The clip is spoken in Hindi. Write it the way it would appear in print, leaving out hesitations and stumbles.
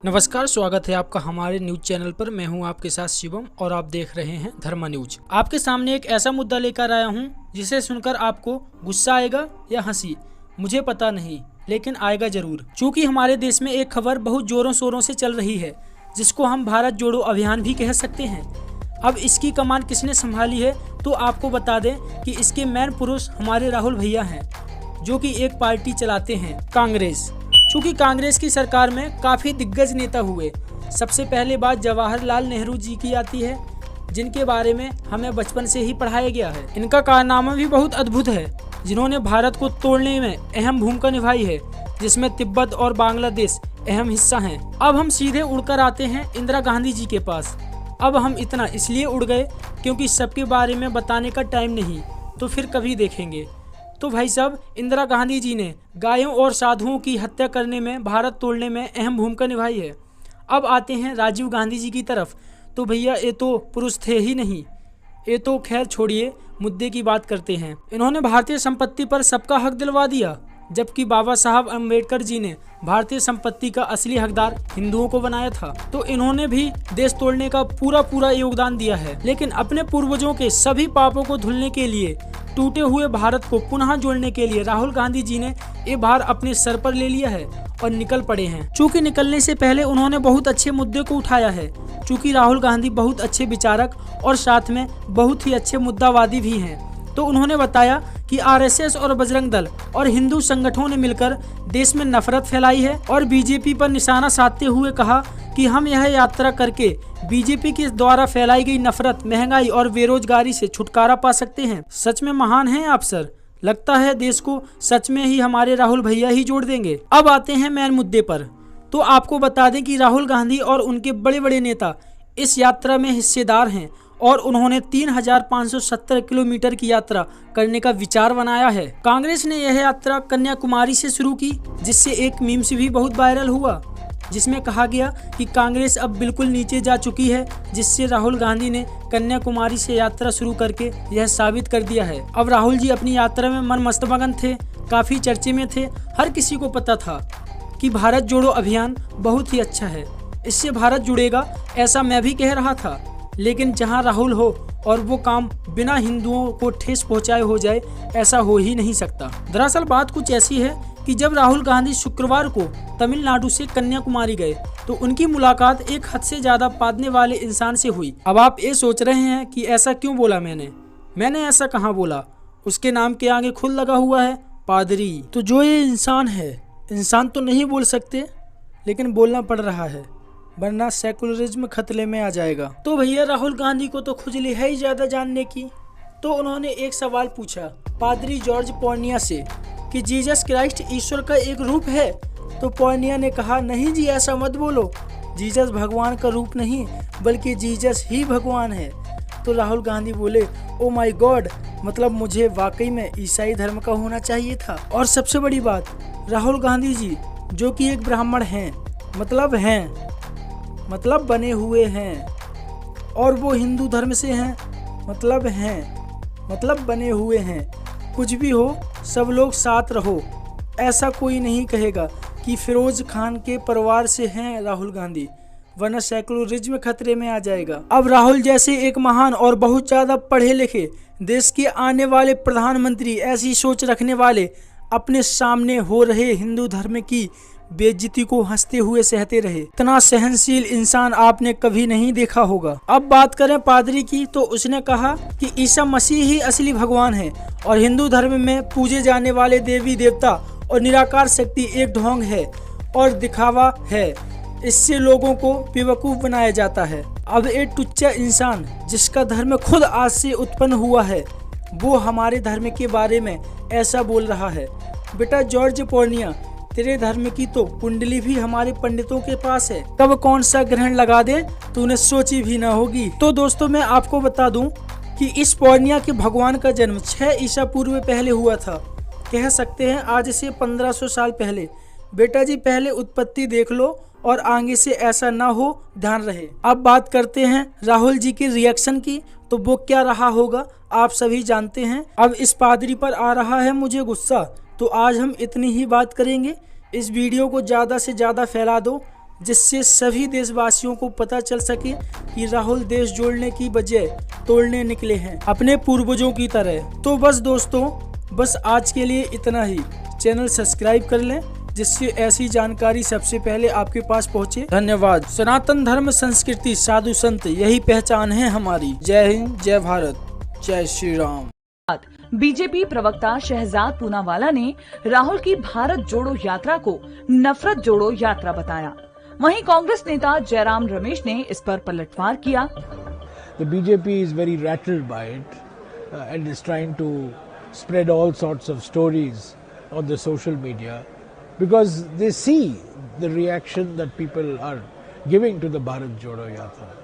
नमस्कार, स्वागत है आपका हमारे न्यूज चैनल पर। मैं हूं आपके साथ शिवम और आप देख रहे हैं धर्मा न्यूज। आपके सामने एक ऐसा मुद्दा लेकर आया हूं जिसे सुनकर आपको गुस्सा आएगा या हंसी, मुझे पता नहीं, लेकिन आएगा जरूर। क्योंकि हमारे देश में एक खबर बहुत जोरों शोरों से चल रही है, जिसको हम भारत जोड़ो अभियान भी कह सकते हैं। अब इसकी कमान किसने संभाली है तो आपको बता दें कि इसके मेन पुरुष हमारे राहुल भैया हैं, जो कि एक पार्टी चलाते हैं, कांग्रेस। चूँकि कांग्रेस की सरकार में काफ़ी दिग्गज नेता हुए। सबसे पहले बात जवाहरलाल नेहरू जी की आती है, जिनके बारे में हमें बचपन से ही पढ़ाया गया है। इनका कारनामा भी बहुत अद्भुत है, जिन्होंने भारत को तोड़ने में अहम भूमिका निभाई है, जिसमें तिब्बत और बांग्लादेश अहम हिस्सा हैं। अब हम सीधे उड़कर आते हैं इंदिरा गांधी जी के पास। अब हम इतना इसलिए उड़ गए क्योंकि सबके बारे में बताने का टाइम नहीं, तो फिर कभी देखेंगे। तो भाई साहब, इंदिरा गांधी जी ने गायों और साधुओं की हत्या करने में, भारत तोड़ने में अहम भूमिका निभाई है। अब आते हैं राजीव गांधी जी की तरफ। तो भैया ये तो पुरुष थे ही नहीं, ये तो खैर छोड़िए, मुद्दे की बात करते हैं। इन्होंने भारतीय संपत्ति पर सबका हक दिलवा दिया, जबकि बाबा साहब अम्बेडकर जी ने भारतीय संपत्ति का असली हकदार हिंदुओं को बनाया था। तो इन्होंने भी देश तोड़ने का पूरा योगदान दिया है। लेकिन अपने पूर्वजों के सभी पापों को धुलने के लिए, टूटे हुए भारत को पुनः जोड़ने के लिए राहुल गांधी जी ने ये भार अपने सर पर ले लिया है और निकल पड़े हैं। चूँकि निकलने से पहले उन्होंने बहुत अच्छे मुद्दे को उठाया है। चूँकि राहुल गांधी बहुत अच्छे विचारक और साथ में बहुत ही अच्छे मुद्दावादी भी हैं, तो उन्होंने बताया कि आरएसएस और बजरंग दल और हिंदू संगठनों ने मिलकर देश में नफरत फैलाई है और बीजेपी पर निशाना साधते हुए कहा कि हम यह यात्रा करके बीजेपी के द्वारा फैलाई गई नफरत, महंगाई और बेरोजगारी से छुटकारा पा सकते हैं। सच में महान हैं आप सर। लगता है देश को सच में ही हमारे राहुल भैया ही जोड़ देंगे। अब आते हैं मेन मुद्दे पर। तो आपको बता दें कि राहुल गांधी और उनके बड़े बड़े नेता इस यात्रा में हिस्सेदार हैं और उन्होंने 3570 किलोमीटर की यात्रा करने का विचार बनाया है। कांग्रेस ने यह यात्रा कन्याकुमारी से शुरू की, जिससे एक मीम्स भी बहुत वायरल हुआ, जिसमें कहा गया कि कांग्रेस अब बिल्कुल नीचे जा चुकी है, जिससे राहुल गांधी ने कन्याकुमारी से यात्रा शुरू करके यह साबित कर दिया है। अब राहुल जी अपनी यात्रा में मन मस्तमगन थे, काफ़ी चर्चे में थे। हर किसी को पता था कि भारत जोड़ो अभियान बहुत ही अच्छा है, इससे भारत जुड़ेगा, ऐसा मैं भी कह रहा था। लेकिन जहां राहुल हो और वो काम बिना हिंदुओं को ठेस पहुंचाए हो जाए, ऐसा हो ही नहीं सकता। दरअसल बात कुछ ऐसी है कि जब राहुल गांधी शुक्रवार को तमिलनाडु से कन्याकुमारी गए, तो उनकी मुलाकात एक हद से ज्यादा पादने वाले इंसान से हुई। अब आप ये सोच रहे हैं कि ऐसा क्यों बोला मैंने ऐसा कहाँ बोला। उसके नाम के आगे खुद लगा हुआ है पादरी। तो जो ये इंसान है, इंसान तो नहीं बोल सकते, लेकिन बोलना पड़ रहा है, वरना सेकुलरिज्म खतरे में आ जाएगा। तो भैया राहुल गांधी को तो खुजली है ही ज्यादा जानने की। तो उन्होंने एक सवाल पूछा पादरी जॉर्ज पॉर्निया से कि जीसस क्राइस्ट ईश्वर का एक रूप है। तो पॉर्निया ने कहा, नहीं जी, ऐसा मत बोलो, जीसस भगवान का रूप नहीं, बल्कि जीसस ही भगवान है। तो राहुल गांधी बोले, ओ माय गॉड, मतलब मुझे वाकई में ईसाई धर्म का होना चाहिए था। और सबसे बड़ी बात, राहुल गांधी जी जो कि एक ब्राह्मण हैं, मतलब बने हुए हैं, और वो हिंदू धर्म से हैं, मतलब बने हुए हैं। कुछ भी हो, सब लोग साथ रहो। ऐसा कोई नहीं कहेगा कि फिरोज खान के परिवार से हैं राहुल गांधी, वरना सेकुलरिज्म खतरे में आ जाएगा। अब राहुल जैसे एक महान और बहुत ज़्यादा पढ़े लिखे देश के आने वाले प्रधानमंत्री ऐसी सोच रखने वाले अपने सामने हो रहे हिंदू धर्म की बेइज्जती को हंसते हुए सहते रहे। इतना सहनशील इंसान आपने कभी नहीं देखा होगा। अब बात करें पादरी की, तो उसने कहा कि ईसा मसीह ही असली भगवान है और हिंदू धर्म में पूजे जाने वाले देवी देवता और निराकार शक्ति एक ढोंग है और दिखावा है। इससे लोगों को बेवकूफ बनाया जाता है। अब एक टुच्चा इंसान जिसका धर्म खुद आज से उत्पन्न हुआ है, वो हमारे धर्म के बारे में ऐसा बोल रहा है। बेटा जॉर्ज पॉर्निया, तेरे धर्म की तो कुंडली भी हमारे पंडितों के पास है, कब कौन सा ग्रहण लगा दे तूने सोची भी ना होगी। तो दोस्तों, मैं आपको बता दूं कि इस पॉर्निया के भगवान का जन्म 6 ईसा पूर्व पहले हुआ था। कह सकते हैं आज से 1500 साल पहले। बेटा जी, पहले उत्पत्ति देख लो और आगे से ऐसा ना हो, ध्यान रहे। अब बात करते हैं राहुल जी के रिएक्शन की, तो वो क्या रहा होगा आप सभी जानते हैं। अब इस पादरी पर आ रहा है मुझे गुस्सा, तो आज हम इतनी ही बात करेंगे। इस वीडियो को ज़्यादा से ज़्यादा फैला दो जिससे सभी देशवासियों को पता चल सके कि राहुल देश जोड़ने की बजाय तोड़ने निकले हैं अपने पूर्वजों की तरह। तो बस दोस्तों, बस आज के लिए इतना ही। चैनल सब्सक्राइब कर लें जिससे ऐसी जानकारी सबसे पहले आपके पास पहुंचे। धन्यवाद। सनातन धर्म, संस्कृति, साधु संत, यही पहचान है हमारी। जय हिंद, जय भारत, जय श्री राम। बीजेपी प्रवक्ता शहजाद पूनावाला ने राहुल की भारत जोड़ो यात्रा को नफरत जोड़ो यात्रा बताया। वहीं कांग्रेस नेता जयराम रमेश ने इस पर पलटवार किया। The BJP is very rattled by it and is trying to spread all sorts of stories on the social media because they see the reaction that people are giving to the Bharat Jodo Yatra.